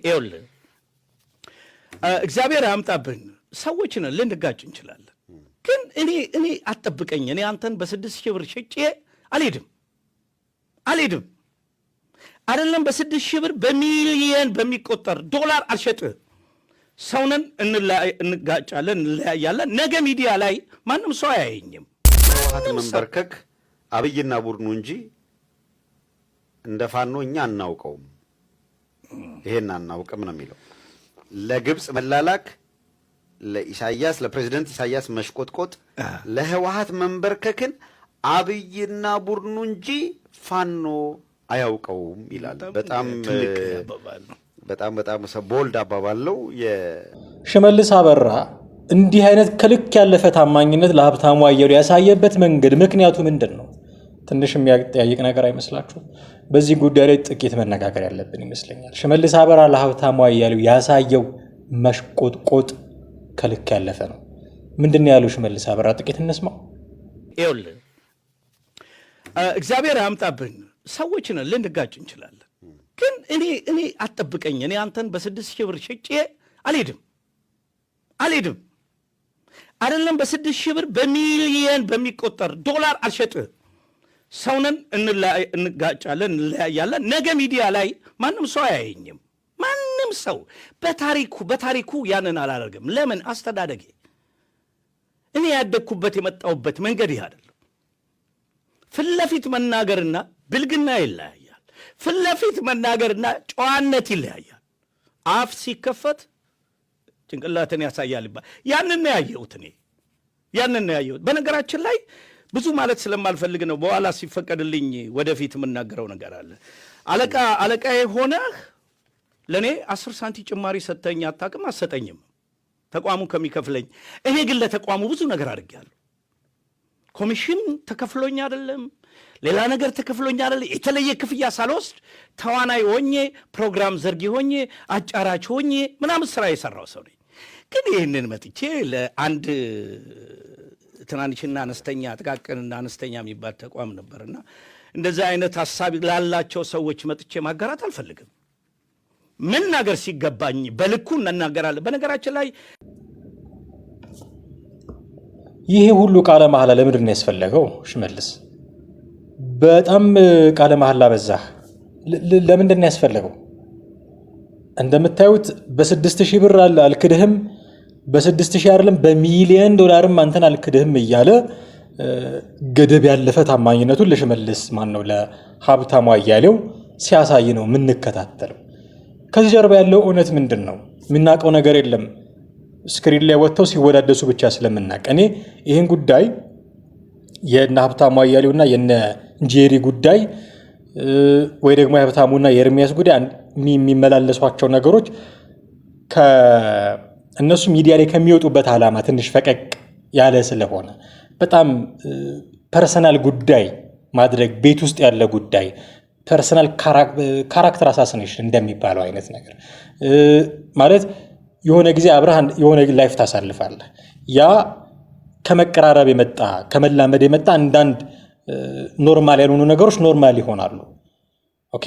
ይውል እግዚአብሔር ያምጣብን ሰዎችን ልንጋጭ እንችላለን ግን እኔ አትጠብቀኝ እኔ አንተን በ6000 ብር ሸጬ አልሄድም አይደለም በ6000 ብር በሚሊየን በሚቆጠር ዶላር አልሸጥህ ሰውነን እንጋጫለን እንለያያለን ነገ ሚዲያ ላይ ማንም ሰው አያየኝም ህወሓት መንበርከክ አብይና ቡድኑ እንጂ እንደፋኖ እኛ አናውቀውም ይሄን አናውቅም ነው የሚለው ለግብጽ መላላክ ለኢሳያስ ለፕሬዝዳንት ኢሳያስ መሽቆጥቆጥ ለህወሓት መንበርከክን አብይና ቡድኑ እንጂ ፋኖ አያውቀውም ይላል በጣም ቦልድ አባባለው ሽመልስ አበራ እንዲህ አይነት ከልክ ያለፈ ታማኝነት ለሀብታሙ አያሌው ያሳየበት መንገድ ምክንያቱ ምንድነው ትንሽ የሚያጠያይቅ ነገር አይመስላችሁም በዚህ ጉዳይ ላይ ጥቂት መነጋገር ያለብን ይመስለኛል ሽመልስ አበራ ለሀብታሙ አያሌው ያሳየው መሽቆጥቆጥ ከልክ ያለፈ ነው ምንድነው ያለው ሽመልስ አበራ ጥቂት እንስማው ይውል እግዚአብሔር ያምጣብን ሰዎችን ልንጋጭ እንችላለን ግን እኔ አትጠብቀኝ እኔ አንተን በ6000 ብር ሸጬ አልሄድም አይደለም በ6000 ብር በሚሊየን በሚቆጠር ዶላር አልሸጥህ ሰውነን እንጋጫለን እንለያያለን ነገ ሚዲያ ላይ ማንም ሰው አያየኝም ማንም ሰው በታሪኩ ያንን አላደርግም ለምን አስተዳደጌ እኔ ያደግኩበት የመጣውበት መንገድ ይሄ አይደለም ፍለፊት መናገርና ብልግና ይለያያል ፍለፊት መናገርና ጨዋነት ይለያያል አፍ ሲከፈት ጭንቅላትን ያሳያል ይባል ያንን ነው ያየሁት በነገራችን ላይ ብዙ ማለት ስለማልፈልግ ነው በኋላ ሲፈቀድልኝ ወደፊት የምናገረው ነገር አለ አለቃዬ ሆነህ ለኔ 10 ሳንቲ ጭማሪ ሰተኛ አታውቅም አሰጠኝም ተቋሙ ከሚከፍለኝ እኔ ግን ለተቋሙ ብዙ ነገር አድርጌያለሁ ኮሚሽን ተከፍሎኝ አይደለም ሌላ ነገር ተከፍሎኝ አይደለም የተለየ ክፍያ ሳልወስድ ተዋናይ ሆኜ ፕሮግራም ዘርጊ ሆኜ አጫራች ሆኜ ምናምን ስራ የሰራው ሰው ነኝ ግን ይህንን መጥቼ ለአንድ ትናንሽና አነስተኛ ጥቃቅንና አነስተኛ የሚባል ተቋም ነበርና እንደዛ አይነት ሐሳብ ላላቸው ሰዎች መጥቼ ማጋራት አልፈልግም ምን ነገር ሲገባኝ በልኩ እናገራለን በነገራችን ላይ ይሄ ሁሉ ቃለ መሐላ ለምንድን ነው ያስፈልገው ሽመልስ በጣም ቃለ መሐላ በዛህ ለምንድን ነው ያስፈልገው እንደምታዩት በ6000 ብር አልክድህም በ6000 አይደለም በሚሊየን ዶላርም አንተን አልክድህም እያለ ገደብ ያለፈ ታማኝነቱን ለሽመልስ ማን ነው ለሀብታሙ አያሌው ሲያሳይ ነው ምንከታተለው ከዚህ ጀርባ ያለው እውነት ምንድነው ምናቀው ነገር የለም ስክሪን ላይ ወጥተው ሲወዳደሱ ብቻ ስለምናቀ እኔ ይሄን ጉዳይ የነ ሀብታሙ አያሌውና የነ ጄሪ ጉዳይ ወይ ደግሞ የሀብታሙና የኤርሚያስ ጉዳይ የሚመላለሷቸው ነገሮች ከእነሱ ሚዲያ ላይ ከሚወጡበት ዓላማ ትንሽ ፈቀቅ ያለ ስለሆነ በጣም ፐርሰናል ጉዳይ ማድረግ ቤት ውስጥ ያለ ጉዳይ ፐርሰናል ካራክተር አሳሲኔሽን እንደሚባለው አይነት ነገር ማለት የሆነ ጊዜ አብርሃን የሆነ ላይፍ ታሳልፋለህ ያ ከመቀራረብ የመጣ ከመላመድ የመጣ አንዳንድ ኖርማል ያልሆኑ ነገሮች ኖርማል ይሆናሉ ኦኬ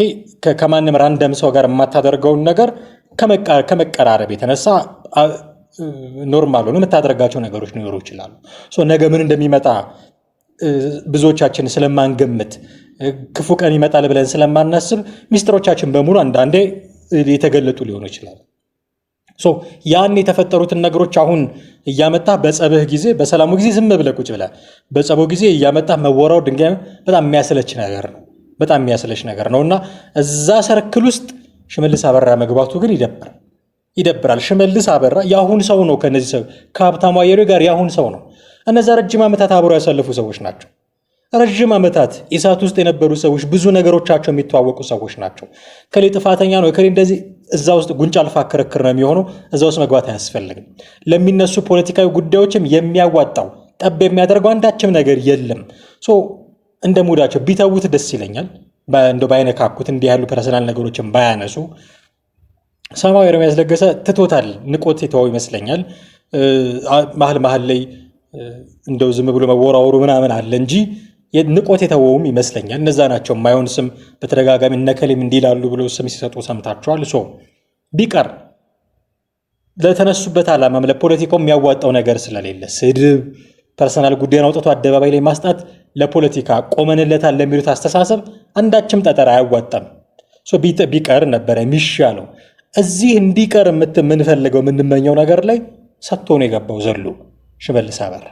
ከማንም ራንደም ሰው ጋር የማታደርገውን ነገር ከመቀራረብ የተነሳ ኖርማል ሆኖ የምታደርጋቸው ነገሮች ሊኖሩ ይችላሉ ነገ ምን እንደሚመጣ ብዙዎቻችን ስለማንገምት ክፉ ቀን ይመጣል ብለን ስለማናስብ ሚስጥሮቻችን በሙሉ አንዳንዴ የተገለጡ ሊሆኑ ይችላል ያን የተፈጠሩትን ነገሮች አሁን እያመጣ በጸብህ ጊዜ በሰላሙ ጊዜ ዝም ብለህ ቁጭ ብለህ በጸቡ ጊዜ እያመጣ መወራው ድንጋይ በጣም የሚያስለች ነገር ነውና እዛ ሰርክል ውስጥ ሽመልስ አበራ መግባቱ ግን ይደብራል ሽመልስ አበራ ያሁን ሰው ነው ከነዚህ ሰው ከሀብታሙ አያሌው ጋር ያሁን ሰው ነው እነዛ ረጅም ዓመታት አብረው ያሳለፉ ሰዎች ናቸው ረጅም ዓመታት ኢሳት ውስጥ የነበሩ ሰዎች ብዙ ነገሮቻቸው የሚተዋወቁ ሰዎች ናቸው ከሌ ጥፋተኛ ነው ከሌ እንደዚህ እዛ ውስጥ ጉንጫ አልፋ ክርክር ነው የሚሆነው እዛ ውስጥ መግባት አያስፈልግም ለሚነሱ ፖለቲካዊ ጉዳዮችም የሚያዋጣው ጠብ የሚያደርገው አንዳችም ነገር የለም እንደ ሙዳቸው ቢተውት ደስ ይለኛል እንደው ባይነካኩት እንዲህ ያሉ ፐርሰናል ነገሮችን ባያነሱ ሰማው ኤርሚያስ ለገሰ ትቶታል ንቆት የተወው ይመስለኛል መሀል ላይ እንደው ዝም ብሎ መወራወሩ ምናምን አለ እንጂ ንቆት የተወውም ይመስለኛል እነዛ ናቸው ማይሆን ስም በተደጋጋሚ እነከሌም እንዲላሉ ብለው ስም ሲሰጡ ሰምታችኋል ቢቀር ለተነሱበት ዓላማም ለፖለቲካው የሚያዋጣው ነገር ስለሌለ ስድብ፣ ፐርሰናል ጉዳይን አውጥቶ አደባባይ ላይ ማስጣት ለፖለቲካ ቆመንለታል ለሚሉት አስተሳሰብ አንዳችም ጠጠር አያዋጣም። ቢቀር ነበረ የሚሻለው። እዚህ እንዲቀር የምንፈልገው የምንመኘው ነገር ላይ ሰጥቶ ነው የገባው ዘሎ ሽመልስ አበራ።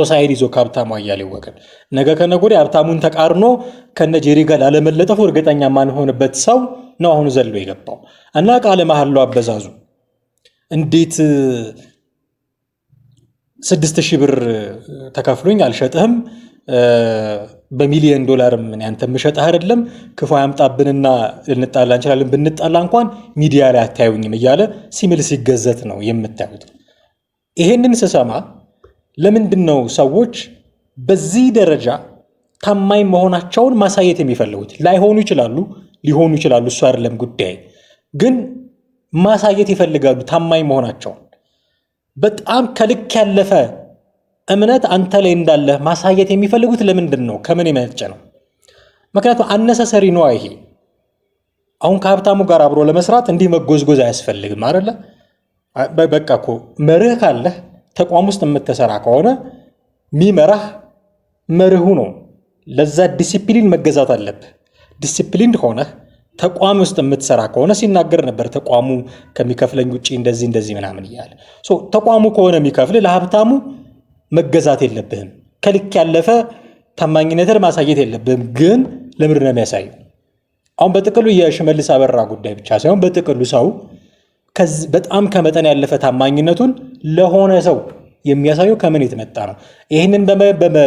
ሳይድ ይዞ ከሀብታሙ አያሌው ወገን ነገ ከነገ ወዲያ ሀብታሙን ተቃርኖ ከነ ጄሪ ጋር ላለመለጠፉ እርግጠኛ ማንሆንበት ሰው ነው አሁን ዘሎ የገባው እና ቃለ መሐላው አበዛዙ እንዴት 6,000 ብር ተከፍሎኝ አልሸጥህም በሚሊዮን ዶላር ምን ያንተ ምሸጥህ አይደለም ክፉ ያምጣብንና ልንጣላ እንችላለን ብንጣላ እንኳን ሚዲያ ላይ አታዩኝም እያለ ሲምል ሲገዘት ነው የምታዩት። ይሄንን ስሰማ ለምንድነው ሰዎች በዚህ ደረጃ ታማኝ መሆናቸውን ማሳየት የሚፈልጉት? ላይሆኑ ይችላሉ፣ ሊሆኑ ይችላሉ፣ እሱ አይደለም ጉዳይ፣ ግን ማሳየት ይፈልጋሉ ታማኝ መሆናቸውን። በጣም ከልክ ያለፈ እምነት አንተ ላይ እንዳለ ማሳየት የሚፈልጉት ለምንድን ነው? ከምን የመነጨ ነው? ምክንያቱም አነሳሰሪ ነው ይሄ። አሁን ከሀብታሙ ጋር አብሮ ለመስራት እንዲህ መጎዝጎዝ አያስፈልግም አይደለ? በቃ እኮ መርህ ካለህ ተቋም ውስጥ የምትሰራ ከሆነ ሚመራህ መርሁ ነው። ለዛ ዲሲፕሊን መገዛት አለብህ። ዲሲፕሊን ሆነህ ተቋም ውስጥ የምትሰራ ከሆነ ሲናገር ነበር ተቋሙ ከሚከፍለኝ ውጪ እንደዚህ ምናምን እያለ ተቋሙ ከሆነ የሚከፍል ለሀብታሙ መገዛት የለብህም። ከልክ ያለፈ ታማኝነትን ማሳየት የለብህም። ግን ለምንድን ነው የሚያሳየው? አሁን በጥቅሉ የሽመልስ አበራ ጉዳይ ብቻ ሳይሆን በጥቅሉ ሰው በጣም ከመጠን ያለፈ ታማኝነቱን ለሆነ ሰው የሚያሳየው ከምን የተመጣ ነው? ይህንን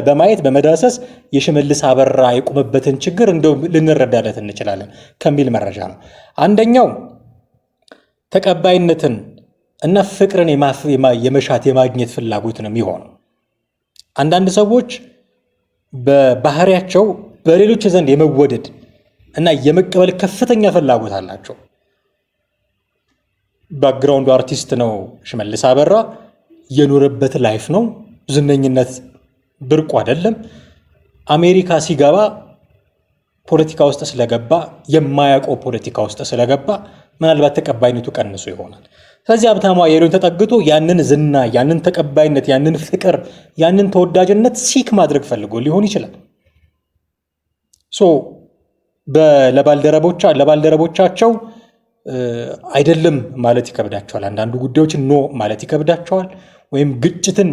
በማየት በመዳሰስ የሽመልስ አበራ የቆመበትን ችግር እንደው ልንረዳለት እንችላለን ከሚል መረጃ ነው። አንደኛው ተቀባይነትን እና ፍቅርን የመሻት የማግኘት ፍላጎት ነው የሚሆነው። አንዳንድ ሰዎች በባህሪያቸው በሌሎች ዘንድ የመወደድ እና የመቀበል ከፍተኛ ፍላጎት አላቸው። ባክግራውንዱ አርቲስት ነው ሽመልስ አበራ። የኖረበት ላይፍ ነው። ዝነኝነት ብርቁ አይደለም። አሜሪካ ሲገባ ፖለቲካ ውስጥ ስለገባ የማያውቀው ፖለቲካ ውስጥ ስለገባ ምናልባት ተቀባይነቱ ቀንሶ ይሆናል። ስለዚህ ሀብታሙ አያሌውን ተጠግቶ ያንን ዝና፣ ያንን ተቀባይነት፣ ያንን ፍቅር፣ ያንን ተወዳጅነት ሲክ ማድረግ ፈልጎ ሊሆን ይችላል። ለባልደረቦቻቸው አይደለም ማለት ይከብዳቸዋል። አንዳንዱ ጉዳዮች ኖ ማለት ይከብዳቸዋል። ወይም ግጭትን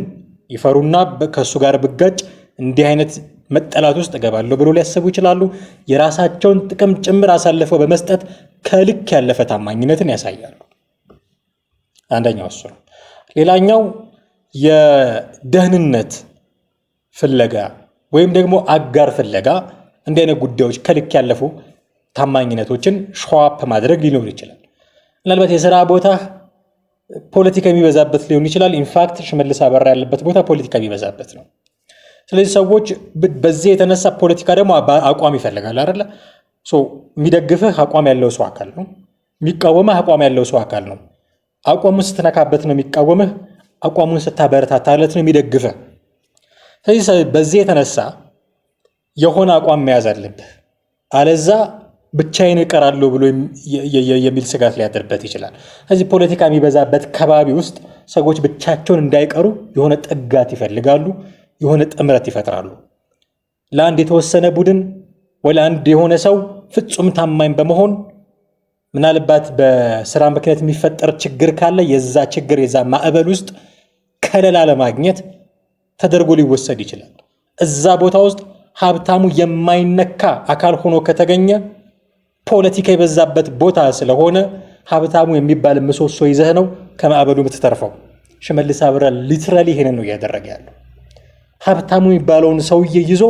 ይፈሩና ከእሱ ጋር ብጋጭ እንዲህ አይነት መጠላት ውስጥ እገባለሁ ብሎ ሊያስቡ ይችላሉ። የራሳቸውን ጥቅም ጭምር አሳልፈው በመስጠት ከልክ ያለፈ ታማኝነትን ያሳያሉ። አንደኛው እሱ ነው። ሌላኛው የደህንነት ፍለጋ ወይም ደግሞ አጋር ፍለጋ እንዲህ አይነት ጉዳዮች ከልክ ያለፉ ታማኝነቶችን ሸዋፕ ማድረግ ሊኖር ይችላል። ምናልባት የሥራ ቦታ ፖለቲካ የሚበዛበት ሊሆን ይችላል። ኢንፋክት ሽመልስ አበራ ያለበት ቦታ ፖለቲካ የሚበዛበት ነው። ስለዚህ ሰዎች በዚህ የተነሳ ፖለቲካ ደግሞ አቋም ይፈልጋል አይደለ? የሚደግፍህ አቋም ያለው ሰው አካል ነው። የሚቃወምህ አቋም ያለው ሰው አካል ነው። አቋሙን ስትነካበት ነው የሚቃወምህ። አቋሙን ስታበረታታለት ነው የሚደግፍህ። ስለዚህ በዚህ የተነሳ የሆነ አቋም መያዝ አለብህ። አለዛ ብቻዬን እቀራለሁ ብሎ የሚል ስጋት ሊያደርበት ይችላል። ስለዚህ ፖለቲካ የሚበዛበት ከባቢ ውስጥ ሰዎች ብቻቸውን እንዳይቀሩ የሆነ ጥጋት ይፈልጋሉ፣ የሆነ ጥምረት ይፈጥራሉ። ለአንድ የተወሰነ ቡድን ወይ ለአንድ የሆነ ሰው ፍጹም ታማኝ በመሆን ምናልባት በስራ ምክንያት የሚፈጠር ችግር ካለ የዛ ችግር የዛ ማዕበል ውስጥ ከለላ ለማግኘት ተደርጎ ሊወሰድ ይችላል። እዛ ቦታ ውስጥ ሀብታሙ የማይነካ አካል ሆኖ ከተገኘ ፖለቲካ የበዛበት ቦታ ስለሆነ ሀብታሙ የሚባል ምሰሶ ይዘህ ነው ከማዕበሉ የምትተርፈው። ሽመልስ አበራ ሊትራሊ ይሄንን ነው እያደረገ ያለው። ሀብታሙ የሚባለውን ሰውዬ ይዞ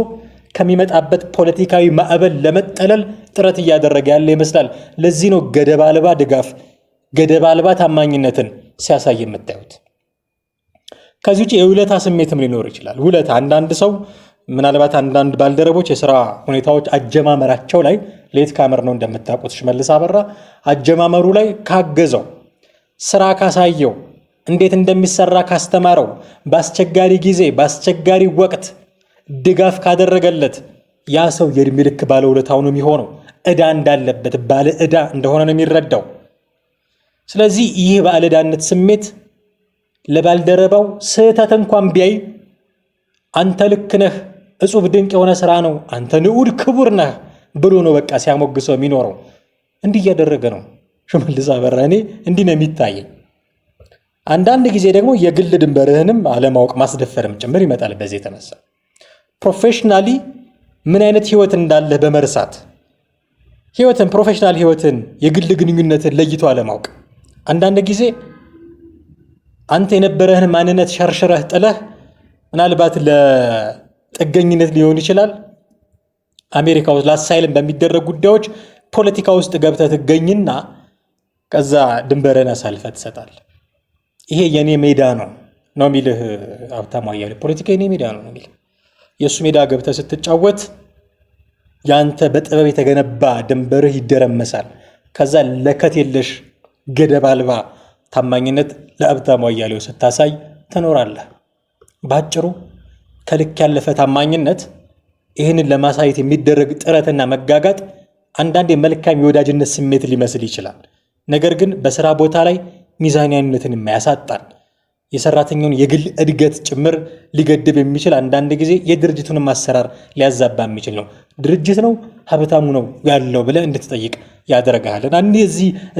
ከሚመጣበት ፖለቲካዊ ማዕበል ለመጠለል ጥረት እያደረገ ያለ ይመስላል። ለዚህ ነው ገደብ አልባ ድጋፍ፣ ገደብ አልባ ታማኝነትን ሲያሳይ የምታዩት። ከዚህ ውጭ የውለታ ስሜትም ሊኖር ይችላል። ውለታ አንዳንድ ሰው ምናልባት አንዳንድ ባልደረቦች የሥራ ሁኔታዎች አጀማመራቸው ላይ ሌት ካመር ነው እንደምታውቁት። ሽመልስ አበራ አጀማመሩ ላይ ካገዘው፣ ስራ ካሳየው፣ እንዴት እንደሚሰራ ካስተማረው፣ በአስቸጋሪ ጊዜ በአስቸጋሪ ወቅት ድጋፍ ካደረገለት ያ ሰው የእድሜ ልክ ባለውለታው ነው የሚሆነው። ዕዳ እንዳለበት ባለ ዕዳ እንደሆነ ነው የሚረዳው። ስለዚህ ይህ ባለዕዳነት ስሜት ለባልደረባው ስህተት እንኳን ቢያይ አንተ ልክ ነህ፣ እጹብ ድንቅ የሆነ ስራ ነው፣ አንተ ንዑድ ክቡር ነህ ብሎ ነው በቃ ሲያሞግሰው የሚኖረው። እንዲህ እያደረገ ነው ሽመልስ አበራ። እኔ እንዲህ ነው የሚታየኝ። አንዳንድ ጊዜ ደግሞ የግል ድንበርህንም አለማወቅ ማስደፈርም ጭምር ይመጣል። በዚህ የተነሳ ፕሮፌሽናሊ ምን አይነት ህይወት እንዳለህ በመርሳት ህይወትን፣ ፕሮፌሽናል ህይወትን፣ የግል ግንኙነትን ለይቶ አለማወቅ። አንዳንድ ጊዜ አንተ የነበረህን ማንነት ሸርሽረህ ጥለህ ምናልባት ለጥገኝነት ሊሆን ይችላል አሜሪካ ውስጥ ለአሳይልም በሚደረግ ጉዳዮች ፖለቲካ ውስጥ ገብተህ ትገኝና ከዛ ድንበርህን አሳልፈህ ትሰጣለህ። ይሄ የኔ ሜዳ ነው የሚልህ ሀብታሙ አያሌው። ፖለቲካ የኔ ሜዳ ነው የሚልህ። የእሱ ሜዳ ገብተህ ስትጫወት ያንተ በጥበብ የተገነባ ድንበርህ ይደረመሳል። ከዛ ለከት የለሽ ገደብ አልባ ታማኝነት ለሀብታሙ አያሌው ስታሳይ ትኖራለህ። ባጭሩ ከልክ ያለፈ ታማኝነት ይህንን ለማሳየት የሚደረግ ጥረትና መጋጋጥ አንዳንድ መልካም የወዳጅነት ስሜት ሊመስል ይችላል። ነገር ግን በስራ ቦታ ላይ ሚዛናዊነትን ያሳጣል። የሰራተኛውን የግል እድገት ጭምር ሊገድብ የሚችል አንዳንድ ጊዜ የድርጅቱንም አሰራር ሊያዛባ የሚችል ነው። ድርጅት ነው ሀብታሙ ነው ያለው ብለህ እንድትጠይቅ ያደርግሃል። አንዴ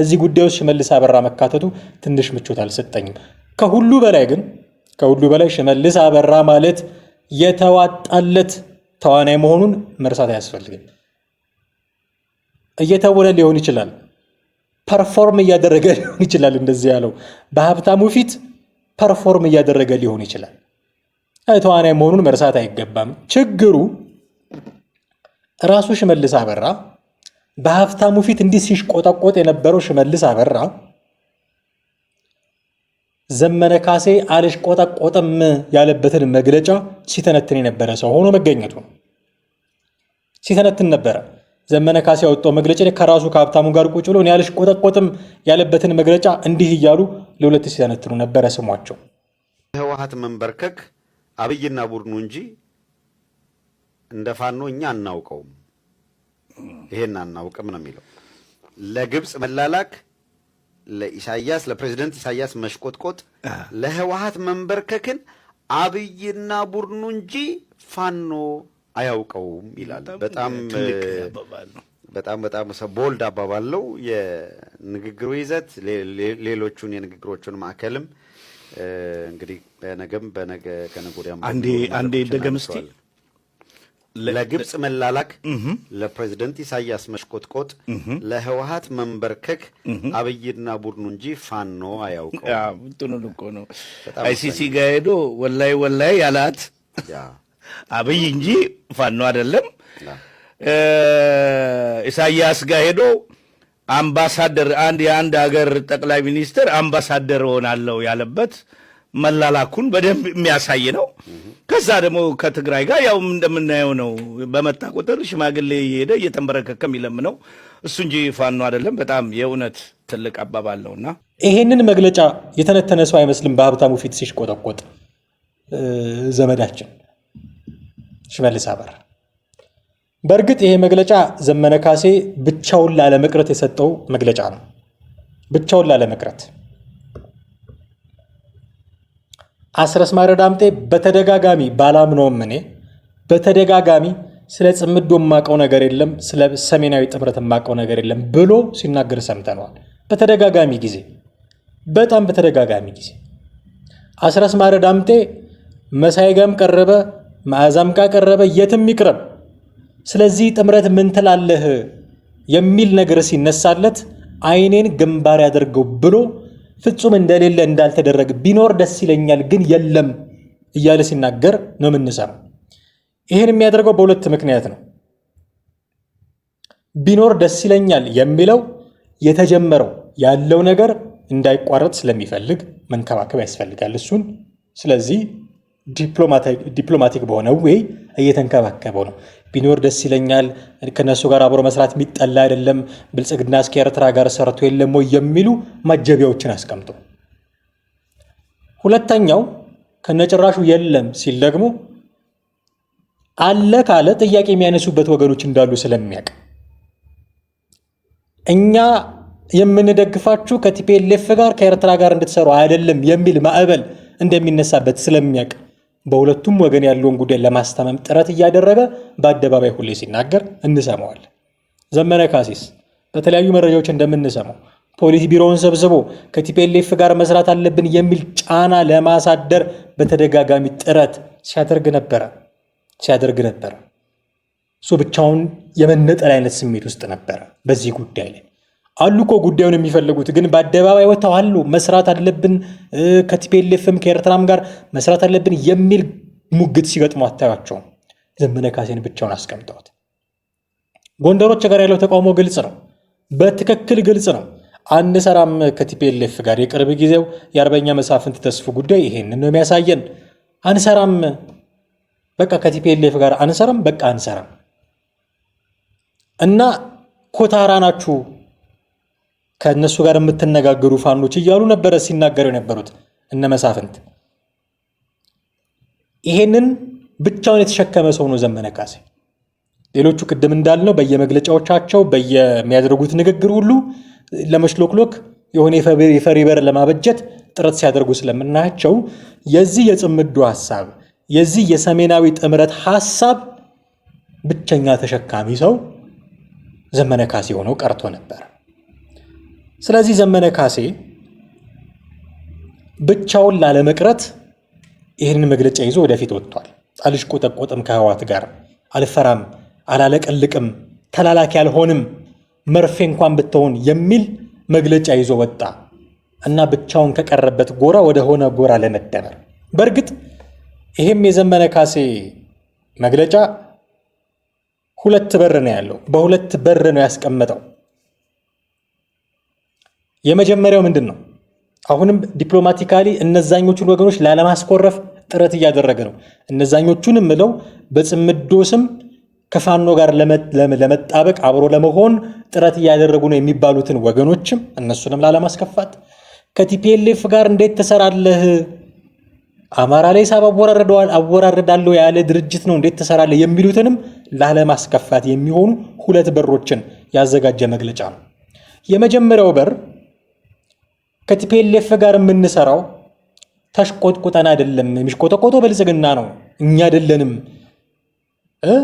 እዚህ ጉዳዮች ሽመልስ አበራ መካተቱ ትንሽ ምቾት አልሰጠኝም። ከሁሉ በላይ ሽመልስ አበራ ማለት የተዋጣለት ተዋናይ መሆኑን መርሳት አያስፈልግም። እየተወነ ሊሆን ይችላል፣ ፐርፎርም እያደረገ ሊሆን ይችላል። እንደዚህ ያለው በሀብታሙ ፊት ፐርፎርም እያደረገ ሊሆን ይችላል። ተዋናይ መሆኑን መርሳት አይገባም። ችግሩ ራሱ ሽመልስ አበራ በሀብታሙ ፊት እንዲህ ሲሽቆጠቆጥ የነበረው ሽመልስ አበራ ዘመነ ካሴ አልሽቆጠቆጥም ያለበትን መግለጫ ሲተነትን የነበረ ሰው ሆኖ መገኘቱ ነው። ሲተነትን ነበረ። ዘመነ ካሴ ያወጣው መግለጫ ከራሱ ከሀብታሙ ጋር ቁጭ ብሎ አልሽቆጠቆጥም ያለበትን መግለጫ እንዲህ እያሉ ለሁለት ሲተነትኑ ነበረ ስሟቸው። ህወሓት መንበርከክ አብይና ቡድኑ እንጂ እንደ ፋኖ እኛ አናውቀውም፣ ይሄን አናውቅም ነው የሚለው። ለግብፅ መላላክ፣ ለኢሳያስ ለፕሬዝዳንት ኢሳያስ መሽቆጥቆጥ፣ ለህወሓት መንበርከክን አብይና ቡድኑ እንጂ ፋኖ አያውቀውም ይላል። በጣም ቦልድ አባባል ነው የንግግሩ ይዘት። ሌሎቹን የንግግሮቹን ማዕከልም እንግዲህ ከነገ ወዲያም አንዴ ደገም እስቲ። ለግብፅ መላላክ፣ ለፕሬዝደንት ኢሳያስ መሽቆጥቆጥ፣ ለህወሓት መንበርከክ አብይና ቡድኑ እንጂ ፋኖ አያውቀውም። እንትኑን እኮ ነው አይሲሲ ጋር ሄዶ ወላይ ያላት አብይ እንጂ ፋኖ አይደለም። ኢሳያስ ጋር ሄዶ አምባሳደር የአንድ ሀገር ጠቅላይ ሚኒስትር አምባሳደር ሆናለሁ ያለበት መላላኩን በደንብ የሚያሳይ ነው። ከዛ ደግሞ ከትግራይ ጋር ያው እንደምናየው ነው። በመጣ ቁጥር ሽማግሌ እየሄደ እየተንበረከከ የሚለምነው እሱ እንጂ ፋኖ አይደለም። በጣም የእውነት ትልቅ አባባል ነውና ይሄንን መግለጫ የተነተነ ሰው አይመስልም በሀብታሙ ፊት ሲሽቆጠቆጥ ዘመዳችን ሽመልስ አበራ። በእርግጥ ይሄ መግለጫ ዘመነ ካሴ ብቻውን ላለመቅረት የሰጠው መግለጫ ነው። ብቻውን ላለመቅረት አስረስ ማረ ዳምጤ በተደጋጋሚ ባላምነውም እኔ በተደጋጋሚ ስለ ጽምዶ የማውቀው ነገር የለም፣ ስለ ሰሜናዊ ጥምረት የማውቀው ነገር የለም ብሎ ሲናገር ሰምተነዋል። በተደጋጋሚ ጊዜ፣ በጣም በተደጋጋሚ ጊዜ አስረስ ማረ ዳምጤ መሳይ ጋም ቀረበ፣ መዓዛም ጋር ቀረበ፣ የትም ይቅረብ ስለዚህ ጥምረት ምን ትላለህ የሚል ነገር ሲነሳለት አይኔን ግንባር ያደርገው ብሎ ፍጹም እንደሌለ እንዳልተደረገ ቢኖር ደስ ይለኛል ግን የለም እያለ ሲናገር ነው የምንሰማው። ይህን የሚያደርገው በሁለት ምክንያት ነው። ቢኖር ደስ ይለኛል የሚለው የተጀመረው ያለው ነገር እንዳይቋረጥ ስለሚፈልግ መንከባከብ ያስፈልጋል እሱን። ስለዚህ ዲፕሎማቲክ በሆነ ወይ እየተንከባከበው ነው። ቢኖር ደስ ይለኛል፣ ከነሱ ጋር አብሮ መስራት የሚጠላ አይደለም፣ ብልጽግና እስከ ኤርትራ ጋር ሰርቶ የለም ወይ የሚሉ ማጀቢያዎችን አስቀምጦ፣ ሁለተኛው ከነጭራሹ የለም ሲል ደግሞ አለ ካለ ጥያቄ የሚያነሱበት ወገኖች እንዳሉ ስለሚያውቅ እኛ የምንደግፋችሁ ከቲፒኤልኤፍ ጋር ከኤርትራ ጋር እንድትሰሩ አይደለም የሚል ማዕበል እንደሚነሳበት ስለሚያውቅ በሁለቱም ወገን ያለውን ጉዳይ ለማስተማም ጥረት እያደረገ በአደባባይ ሁሌ ሲናገር እንሰማዋለን። ዘመነ ካሴስ በተለያዩ መረጃዎች እንደምንሰማው ፖሊስ ቢሮውን ሰብስቦ ከቲፒኤልኤፍ ጋር መስራት አለብን የሚል ጫና ለማሳደር በተደጋጋሚ ጥረት ሲያደርግ ነበረ። እሱ ብቻውን የመነጠል አይነት ስሜት ውስጥ ነበረ። በዚህ ጉዳይ ላይ አሉ እኮ ጉዳዩን የሚፈልጉት ግን በአደባባይ ወጥተው አሉ መስራት አለብን ከቲፒኤልኤፍም ከኤርትራም ጋር መስራት አለብን የሚል ሙግት ሲገጥሙ አታያቸውም። ዘመነ ካሴን ብቻውን አስቀምጠውት ጎንደሮች ጋር ያለው ተቃውሞ ግልጽ ነው፣ በትክክል ግልጽ ነው። አንሰራም ከቲፒኤልኤፍ ጋር የቅርብ ጊዜው የአርበኛ መሳፍንት ተስፉ ጉዳይ ይሄንን ነው የሚያሳየን። አንሰራም በቃ ከቲፒኤልኤፍ ጋር አንሰራም፣ በቃ አንሰራም እና ኮታራ ናችሁ ከነሱ ጋር የምትነጋገሩ ፋኖች እያሉ ነበረ ሲናገሩ የነበሩት እነ መሳፍንት። ይሄንን ብቻውን የተሸከመ ሰው ነው ዘመነ ካሴ። ሌሎቹ ቅድም እንዳልነው በየመግለጫዎቻቸው በየሚያደርጉት ንግግር ሁሉ ለመሽሎክሎክ የሆነ የፈሪ በር ለማበጀት ጥረት ሲያደርጉ ስለምናያቸው የዚህ የጽምዶ ሐሳብ የዚህ የሰሜናዊ ጥምረት ሐሳብ ብቸኛ ተሸካሚ ሰው ዘመነ ካሴ ሆነው ቀርቶ ነበር። ስለዚህ ዘመነ ካሴ ብቻውን ላለመቅረት ይህንን መግለጫ ይዞ ወደፊት ወጥቷል። አልሽቆጠቆጥም፣ ከህወሓት ጋር አልፈራም፣ አላለቀልቅም፣ ተላላኪ አልሆንም፣ መርፌ እንኳን ብትሆን የሚል መግለጫ ይዞ ወጣ እና ብቻውን ከቀረበት ጎራ ወደ ሆነ ጎራ ለመደመር። በእርግጥ ይሄም የዘመነ ካሴ መግለጫ ሁለት በር ነው ያለው፣ በሁለት በር ነው ያስቀመጠው። የመጀመሪያው ምንድን ነው? አሁንም ዲፕሎማቲካሊ እነዛኞቹን ወገኖች ላለማስኮረፍ ጥረት እያደረገ ነው። እነዛኞቹን ምለው በጽምዶ ስም ከፋኖ ጋር ለመጣበቅ አብሮ ለመሆን ጥረት እያደረጉ ነው የሚባሉትን ወገኖችም እነሱንም ላለማስከፋት፣ ከቲፒኤልኤፍ ጋር እንዴት ትሰራለህ? አማራ ላይ ሳብ አወራረዳለሁ ያለ ድርጅት ነው እንዴት ትሰራለህ? የሚሉትንም ላለማስከፋት የሚሆኑ ሁለት በሮችን ያዘጋጀ መግለጫ ነው። የመጀመሪያው በር ከቲፒኤልኤፍ ጋር የምንሰራው ተሽቆጥቁጠን አይደለም፣ የሚሽቆጠቆጠው ብልጽግና ነው፣ እኛ አይደለንም።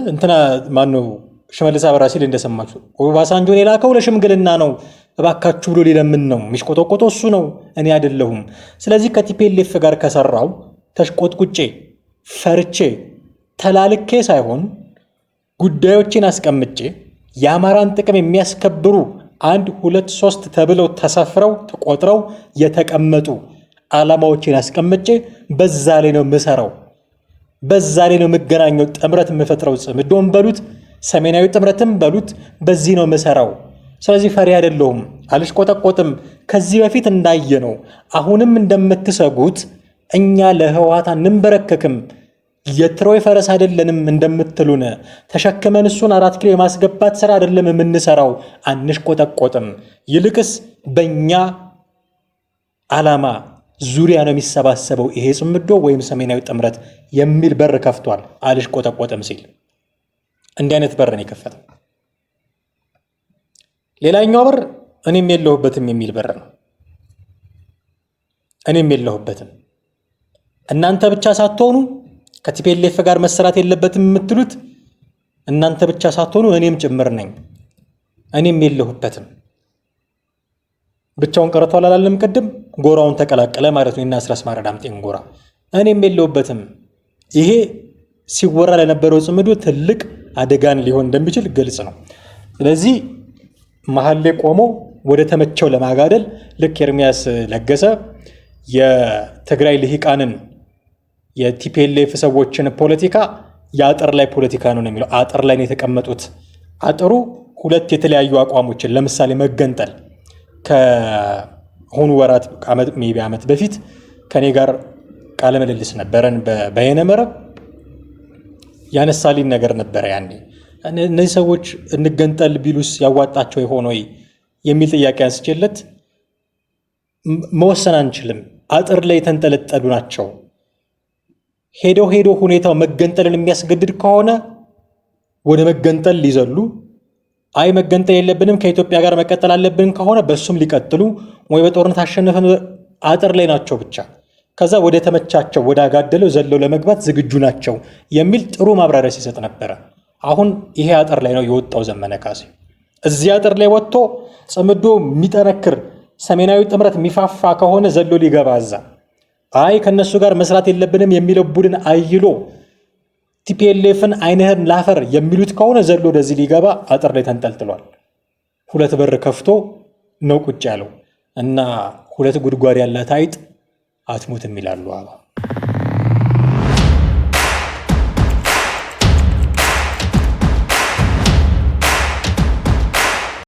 እንትና ማነው ሽመልስ አበራ ሲል እንደሰማችሁ ኦባሳንጆን የላከው ለሽምግልና ነው እባካችሁ ብሎ ሊለምን ነው። የሚሽቆጠቆጠው እሱ ነው፣ እኔ አይደለሁም። ስለዚህ ከቲፒኤልኤፍ ጋር ከሰራው ተሽቆጥቁጬ ፈርቼ ተላልኬ ሳይሆን ጉዳዮችን አስቀምጬ የአማራን ጥቅም የሚያስከብሩ 1 2 3 ተብለው ተሰፍረው ተቆጥረው የተቀመጡ ዓላማዎችን አስቀምጬ በዛ ላይ ነው የምሰራው፣ በዛ ላይ ነው የምገናኘው። ጥምረት የምፈጥረው ጽምዶን በሉት ሰሜናዊ ጥምረትም በሉት በዚህ ነው የምሰራው። ስለዚህ ፈሪ አይደለሁም፣ አልሽቆጠቆጥም። ከዚህ በፊት እንዳየነው አሁንም እንደምትሰጉት እኛ ለህወሓት አንንበረከክም፣ የትሮይ ፈረስ አይደለንም እንደምትሉን ተሸክመን እሱን 4 ኪሎ የማስገባት ስራ አይደለም የምንሰራው፣ አንሽቆጠቆጥም። ይልቅስ በእኛ ዓላማ ዙሪያ ነው የሚሰባሰበው ይሄ ጽምዶ ወይም ሰሜናዊ ጥምረት የሚል በር ከፍቷል። አልሽቆጠቆጥም ሲል እንዲህ አይነት በር ነው የከፈተው። ሌላኛው በር እኔም የለሁበትም የሚል በር ነው። እኔም የለሁበትም፣ እናንተ ብቻ ሳትሆኑ ከቲፒኤልኤፍ ጋር መሰራት የለበትም የምትሉት እናንተ ብቻ ሳትሆኑ እኔም ጭምር ነኝ፣ እኔም የለሁበትም። ብቻውን ቀርቷል አላለም? ቅድም ጎራውን ተቀላቀለ ማለት ነው። እና አስረስ ዳምጤን ጎራ እኔም የለሁበትም። ይሄ ሲወራ ለነበረው ጽምዶ ትልቅ አደጋን ሊሆን እንደሚችል ግልጽ ነው። ስለዚህ መሀል ላይ ቆሞ ወደ ተመቸው ለማጋደል ልክ ኤርሚያስ ለገሰ የትግራይ ልሂቃንን የቲፒኤልኤፍ ሰዎችን ፖለቲካ የአጥር ላይ ፖለቲካ ነው የሚለው። አጥር ላይ ነው የተቀመጡት። አጥሩ ሁለት የተለያዩ አቋሞችን ለምሳሌ መገንጠል ከሆኑ ወራት ዓመት በፊት ከኔ ጋር ቃለ ምልልስ ነበረን በበየነ መረብ ያነሳልኝ ነገር ነበረ። ያኔ እነዚህ ሰዎች እንገንጠል ቢሉስ ያዋጣቸው ይሆን ወይ የሚል ጥያቄ አንስቼለት መወሰን አንችልም፣ አጥር ላይ የተንጠለጠሉ ናቸው። ሄዶ ሁኔታው መገንጠልን የሚያስገድድ ከሆነ ወደ መገንጠል ሊዘሉ፣ አይ መገንጠል የለብንም ከኢትዮጵያ ጋር መቀጠል አለብን ከሆነ በሱም ሊቀጥሉ ወይ በጦርነት አሸነፈን አጥር ላይ ናቸው ብቻ ከዛ ወደ ተመቻቸው ወደ አጋደለው ዘለው ለመግባት ዝግጁ ናቸው የሚል ጥሩ ማብራሪያ ሲሰጥ ነበር። አሁን ይሄ አጥር ላይ ነው የወጣው ዘመነ ካሴ። እዚህ አጥር ላይ ወጥቶ ጽምዶ የሚጠነክር ሰሜናዊ ጥምረት የሚፋፋ ከሆነ ዘሎ ሊገባ እዛ አይ ከነሱ ጋር መስራት የለብንም የሚለው ቡድን አይሎ ቲፒኤልኤፍን አይነህን ላፈር የሚሉት ከሆነ ዘሎ ወደዚህ ሊገባ አጥር ላይ ተንጠልጥሏል። ሁለት በር ከፍቶ ነው ቁጭ ያለው እና ሁለት ጉድጓድ ያላት አይጥ አትሞትም ይላሉ አባ